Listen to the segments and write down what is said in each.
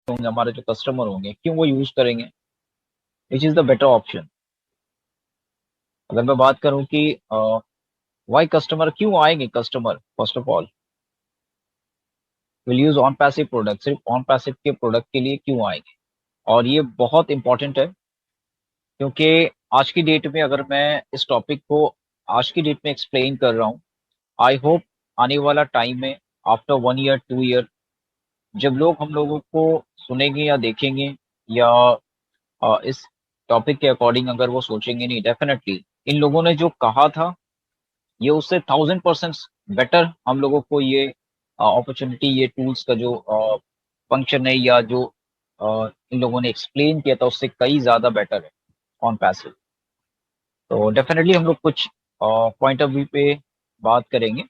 होंगे, हमारे जो कस्टमर होंगे, क्यों वो यूज करेंगे, which is the better option. अगर मैं बात करूं कि वाई कस्टमर क्यों आएंगे, customer first of all will use on passive product, सिर्फ ऑन पैसिव के प्रोडक्ट के लिए क्यों आएंगे। और ये बहुत इंपॉर्टेंट है, क्योंकि आज की डेट में अगर मैं इस टॉपिक को आज की डेट में एक्सप्लेन कर रहा हूँ, आई होप आने वाला टाइम में आफ्टर 1 ईयर 2 ईयर जब लोग हम लोगों को सुनेंगे या देखेंगे, या इस टॉपिक के अकॉर्डिंग अगर वो सोचेंगे, नहीं डेफिनेटली इन लोगों ने जो कहा था ये उससे 1000% बेटर हम लोगों को ये अपॉर्चुनिटी, ये टूल्स का जो फंक्शन है, या जो इन लोगों ने एक्सप्लेन किया था उससे कई ज्यादा बेटर है ऑन पैसिव। तो डेफिनेटली हम लोग कुछ पॉइंट ऑफ व्यू पे बात करेंगे।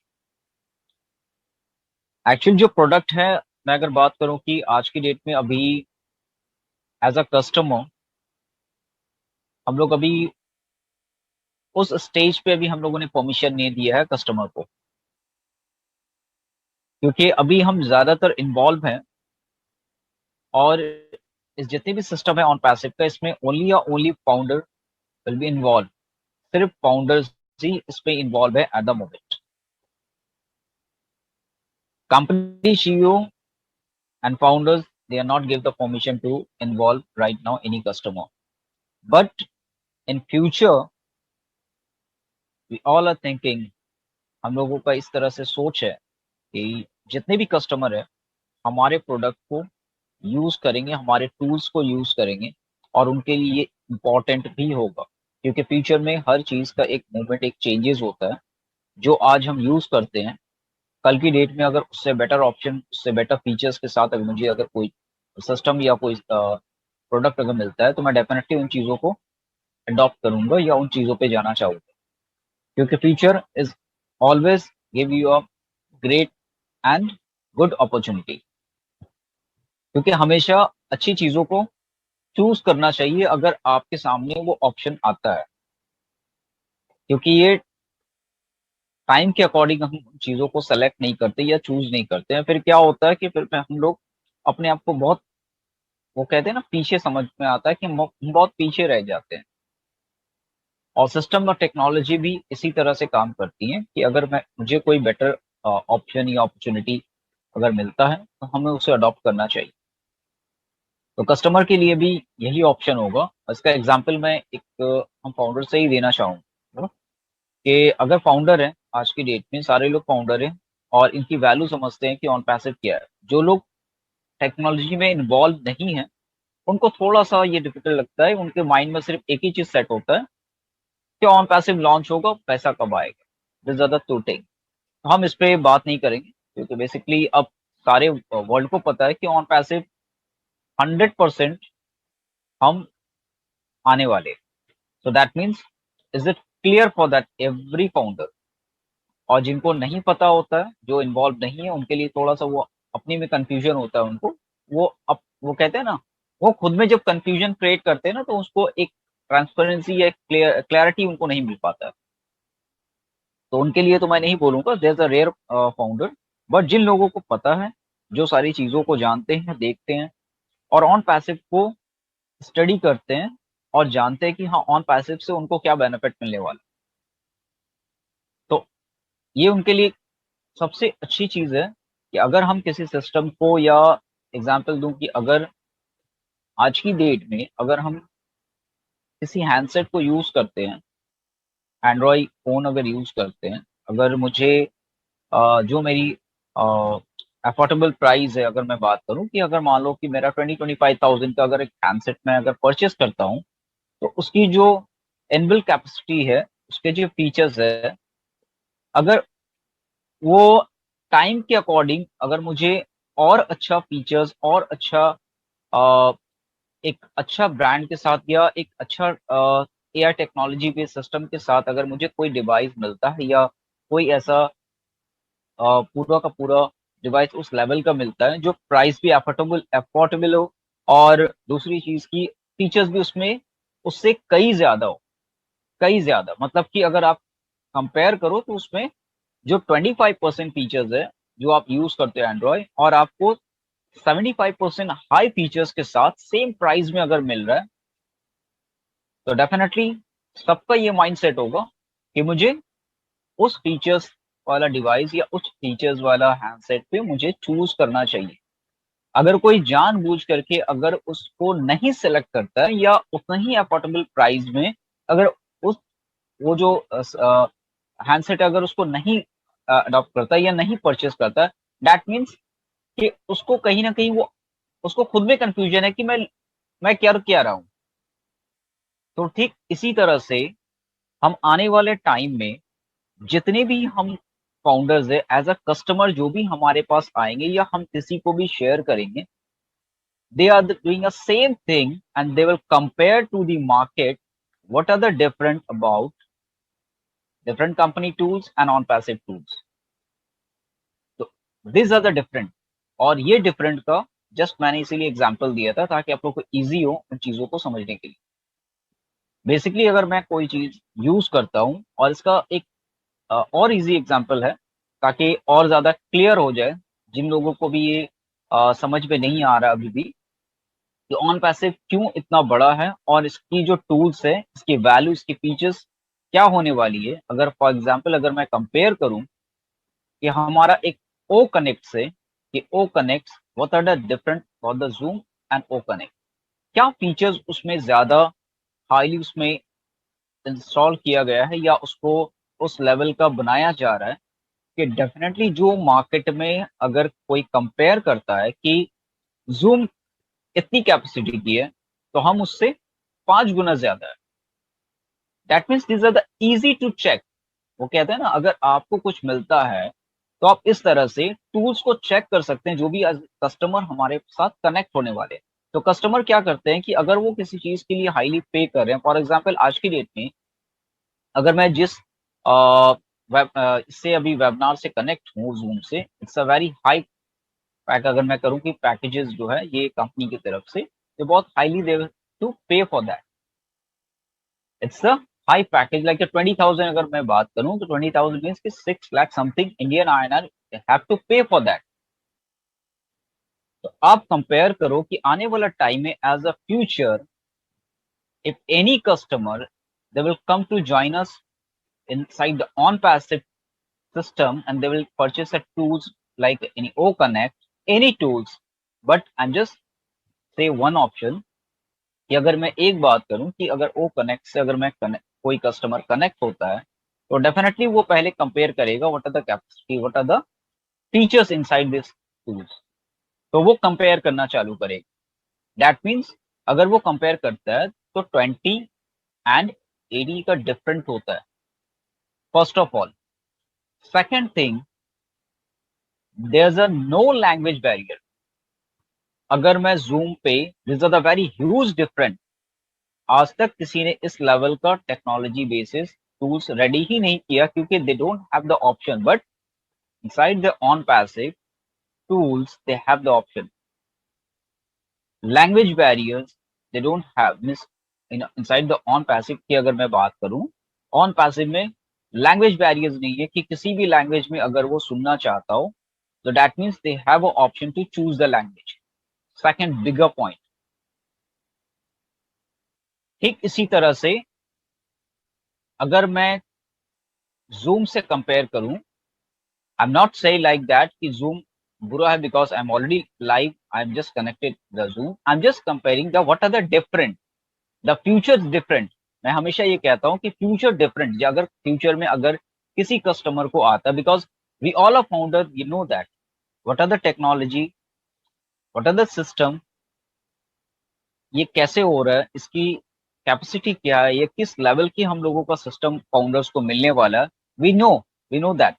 एक्चुअल जो प्रोडक्ट है, मैं अगर बात करूं कि आज की डेट में अभी एज अ कस्टमर हम लोग अभी उस स्टेज पे अभी हम लोगों ने परमिशन नहीं दिया है कस्टमर को, क्योंकि अभी हम ज्यादातर इन्वॉल्व हैं। और इस जितने भी सिस्टम है ऑन पैसिव का, इसमें ओनली या only founder will be involve. सिर्फ फाउंडर्स ही इसमें इन्वॉल्व है at the moment. Company CEO and founders, they are not give the permission to involve right now any customer, but in future we all are thinking, हम लोगों का इस तरह से सोच है कि जितने भी कस्टमर है हमारे प्रोडक्ट को यूज करेंगे, हमारे टूल्स को यूज करेंगे, और उनके लिए ये इम्पोर्टेंट भी होगा, क्योंकि फ्यूचर में हर चीज का एक मूवमेंट, एक चेंजेस होता है। जो आज हम यूज करते हैं, कल की डेट में अगर उससे बेटर ऑप्शन, उससे बेटर फीचर्स के साथ अगर मुझे अगर कोई सिस्टम या कोई प्रोडक्ट अगर मिलता है, तो मैं डेफिनेटली उन चीज़ों को अडॉप्ट करूंगा या उन चीज़ों पे जाना चाहूंगा, क्योंकि future is always give you a great and good opportunity. क्योंकि हमेशा अच्छी चीज़ों को चूज करना चाहिए अगर आपके सामने वो ऑप्शन आता है, क्योंकि ये टाइम के अकॉर्डिंग हम चीज़ों को सेलेक्ट नहीं करते या चूज नहीं करते हैं, फिर क्या होता है कि फिर हम लोग अपने आप को बहुत, वो कहते हैं ना, पीछे समझ में आता है कि हम बहुत पीछे रह जाते हैं। और सिस्टम और टेक्नोलॉजी भी इसी तरह से काम करती है कि अगर मैं मुझे कोई बेटर ऑप्शन या अपॉर्चुनिटी अगर मिलता है, तो हमें उसे अडॉप्ट करना चाहिए। तो कस्टमर के लिए भी यही ऑप्शन होगा। इसका एग्जांपल मैं एक हम फाउंडर से ही देना चाहूँगा कि अगर फाउंडर है, आज की डेट में सारे लोग फाउंडर हैं और इनकी वैल्यू समझते हैं कि ऑन पैसिव क्या है। जो लोग टेक्नोलॉजी में इन्वॉल्व नहीं है, उनको थोड़ा सा ये डिफिकल्ट लगता है, उनके माइंड में सिर्फ एक ही चीज सेट होता है कि ऑन पैसिव लॉन्च होगा, पैसा कब आएगा, ज्यादा टूटेंगे। तो हम इस पे बात नहीं करेंगे, क्योंकि बेसिकली अब सारे वर्ल्ड को पता है कि ऑन पैसिव 100% हम आने वाले। So that means, is it clear for that every founder. और जिनको नहीं पता होता है, जो इन्वॉल्व नहीं है, उनके लिए थोड़ा सा वो अपने में कंफ्यूजन होता है उनको। वो कहते हैं ना, वो खुद में जब कंफ्यूजन क्रिएट करते हैं ना, तो उसको एक ट्रांसपेरेंसी या क्लैरिटी उनको नहीं मिल पाता है। तो उनके लिए तो मैं नहीं बोलूंगा there is a rare founder, but जिन लोगों को पता है, जो सारी चीजों को जानते हैं, देखते हैं, और ऑन पैसिव को स्टडी करते हैं, और जानते हैं कि हाँ ऑन पैसिव से उनको क्या बेनिफिट मिलने वाला है। तो ये उनके लिए सबसे अच्छी चीज है कि अगर हम किसी सिस्टम को, या एग्जांपल दूं कि अगर आज की डेट में अगर हम किसी हैंडसेट को यूज करते हैं, एंड्रॉयड फोन अगर यूज करते हैं, अगर मुझे जो मेरी अफोर्डेबल प्राइस है, अगर मैं बात करूं कि अगर मान लो कि मेरा 20-25,000 का अगर एक हैंडसेट मैं अगर परचेस करता हूं, तो उसकी जो इनबिल्ट कैपेसिटी है, उसके जो फीचर्स है, अगर वो टाइम के अकॉर्डिंग अगर मुझे और अच्छा फीचर्स और अच्छा अ, एक अच्छा ब्रांड के साथ, या एक अच्छा एआई टेक्नोलॉजी बेस्ड सिस्टम के साथ अगर मुझे कोई डिवाइस मिलता है, या कोई ऐसा पूरा का पूरा डिवाइस उस लेवल का मिलता है जो प्राइस भी अफोर्डेबल हो, और दूसरी चीज की फीचर्स भी उसमें उससे कई ज्यादा हो, कई ज्यादा, मतलब कि अगर आप कंपेयर करो तो उसमें जो 25% फीचर्स है जो आप यूज करते हो एंड्रॉयड, और आपको 75% हाई फीचर्स के साथ सेम प्राइस में अगर मिल रहा है, तो डेफिनेटली सबका ये माइंडसेट होगा कि मुझे उस फीचर्स वाला डिवाइस या उस फीचर्स वाला हैंडसेट पे मुझे चूज करना चाहिए। अगर कोई जानबूझ करके अगर उसको नहीं सिलेक्ट करता है या उतना ही अफोर्डेबल प्राइस में अगर उस वो जो हैंडसेट अगर उसको नहीं अडॉप्ट करता या नहीं परचेस करता, दैट मीन्स कि उसको कहीं ना कहीं वो उसको खुद में कंफ्यूजन है कि मैं क्या क्या रहा हूं। तो ठीक इसी तरह से हम आने वाले टाइम में जितने भी हम फाउंडर्स है एज अ कस्टमर जो भी हमारे पास आएंगे या हम किसी को भी शेयर करेंगे, they are doing a same thing and they will compare to the market what are the different about different company tools and on passive tools. तो these are the different, और ये डिफरेंट का just मैंने इसीलिए example दिया था ताकि आप लोग को इजी हो उन चीजों को समझने के लिए। बेसिकली अगर मैं कोई चीज यूज करता हूँ और इसका एक और इजी एग्जांपल है ताकि और ज्यादा क्लियर हो जाए जिन लोगों को भी ये समझ में नहीं आ रहा अभी भी कि ऑन पैसिव क्यों इतना बड़ा है और इसकी जो टूल्स है, इसकी वैल्यू, इसकी फीचर्स क्या होने वाली है। अगर फॉर एग्जांपल अगर मैं कंपेयर करूं कि हमारा एक ओ कनेक्ट से कि O connect what are the different for the Zoom and O connect, क्या फीचर्स उसमें ज्यादा हाईली उसमें इंस्टॉल किया गया है या उसको उस लेवल का बनाया जा रहा है कि डेफिनेटली जो मार्केट में अगर कोई कंपेयर करता है कि जूम इतनी कैपेसिटी की है तो हम उससे 5 गुना ज्यादा है। That means this are the easy to check. वो कहते हैं ना, अगर आपको कुछ मिलता है तो आप इस तरह से टूल्स को चेक कर सकते हैं जो भी कस्टमर हमारे साथ कनेक्ट होने वाले हैं। तो कस्टमर क्या करते हैं कि अगर वो किसी चीज के लिए हाईली पे कर रहे हैं, फॉर एग्जाम्पल आज की डेट में अगर मैं जिस इससे अभी वेबिनार से कनेक्ट हूँ जूम से, it's a very high pack. अगर मैं करूँ कि पैकेजेस जो है ये कंपनी की तरफ से ये बहुत highly they to pay for that, it's a high package like 20,000। अगर मैं बात करूं तो 20,000 मीन्स कि 6 lakh something Indian INR have to pay for that. तो आप कंपेयर करो कि आने वाला टाइम में as a future if any customer they will come to join us inside the on passive system and they will purchase a tools like any O Connect, any tools. But I'm just say one option कि अगर मैं एक बात करूं कि अगर ओ connect से अगर मैं कोई कस्टमर कनेक्ट होता है तो डेफिनेटली वो पहले कंपेयर करेगा what are the capacity, what are the features inside this tools. तो वो कंपेयर करना चालू करेगा। दैट मीन्स अगर वो कंपेयर करता है तो 20 and 80 का डिफरेंट होता है, first of all. Second thing, there is a no language barrier. अगर मैं जूम पे this are the very huge different, आज तक किसी ने इस लेवल का टेक्नोलॉजी बेसिस टूल्स रेडी ही नहीं किया क्योंकि they don't have the option. But inside the on passive tools they have the option. Language barriers they don't have, means inside the OnPassive की अगर मैं बात करूं, ऑन पैसिव में लैंग्वेज बैरियर्स नहीं है कि किसी भी लैंग्वेज में अगर वो सुनना चाहता हो तो that means they have a option to choose the language. Second bigger point. ठीक इसी तरह से अगर मैं जूम से कंपेयर करूं, I am not say like that कि जूम बुरा है because I am already live, I am just connected the Zoom, I am just comparing the what are the different, the future different. मैं हमेशा ये कहता हूं कि फ्यूचर डिफरेंट, अगर फ्यूचर में अगर किसी कस्टमर को आता है, because we all are founder, you know that what are the technology, what are the system, ये कैसे हो रहा है, इसकी कैपेसिटी क्या है, ये किस लेवल की हम लोगों का सिस्टम फाउंडर्स को मिलने वाला है। We know, we know that,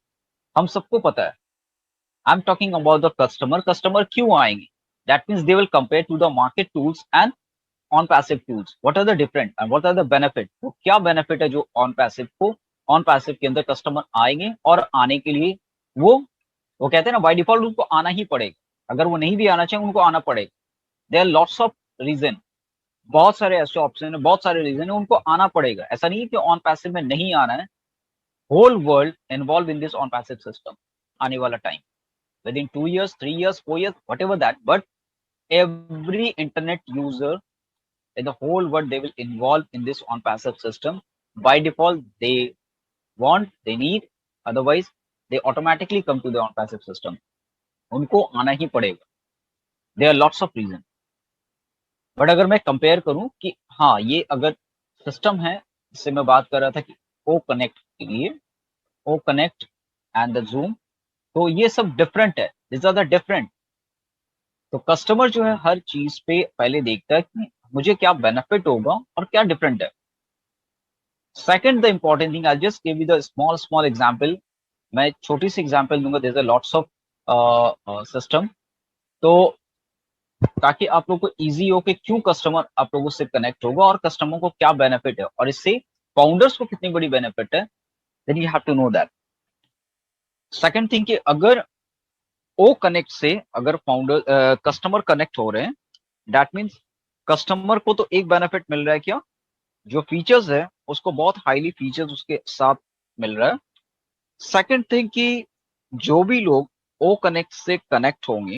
हम सबको पता है। I am talking about the customer. Customer क्यों आएंगे? That means they will compare to the market tools and on passive tools, what are the different and what are the benefit. तो क्या benefit है जो ऑन पैसिव को, Onpassive के अंदर customer आएंगे और आने के लिए वो कहते हैं ना बाय डिफॉल्ट उनको आना ही पड़ेगा, अगर वो नहीं भी आना चाहिए उनको आना पड़ेगा। There are lots of reason, बहुत सारे ऐसे ऑप्शन है, बहुत सारे रीजन है, उनको आना पड़ेगा। ऐसा नहीं है कि ऑन पैसिव में नहीं आना है, whole world involve in this Onpassive system आने वाला time. within 2 years, 3 years, 4 years, whatever that. But every internet user in the whole world, they will involve in this on passive system. By default, they want, they need, otherwise they automatically come to the on passive system. उनको आना ही पड़ेगा. There are lots of reasons. But अगर मैं compare करूं कि हाँ ये अगर सिस्टम है जिससे मैं बात कर रहा था कि ओ कनेक्ट के लिए, O connect and the Zoom, तो ये सब डिफरेंट है. This are the different. तो कस्टमर जो है हर चीज पे पहले देखता है कि मुझे क्या बेनिफिट होगा और क्या डिफरेंट है. Second, the important thing, I just give you the small small example. मैं छोटी सी एग्जांपल दूंगा. There are lots of system, तो ताकि आप लोग को इजी हो कि क्यों कस्टमर आप लोगों से कनेक्ट होगा और कस्टमर को क्या बेनिफिट है और इससे फाउंडर्स को कितनी बड़ी बेनिफिट है. Then you have to know that. Second thing कि अगर ओ कनेक्ट से अगर फाउंडर कस्टमर कनेक्ट हो रहे हैं, दैट मीन्स कस्टमर को तो एक बेनिफिट मिल रहा है. क्या? जो फीचर्स है उसको बहुत हाईली फीचर्स उसके साथ मिल रहा है. सेकंड थिंग कि जो भी लोग ओ कनेक्ट से कनेक्ट होंगे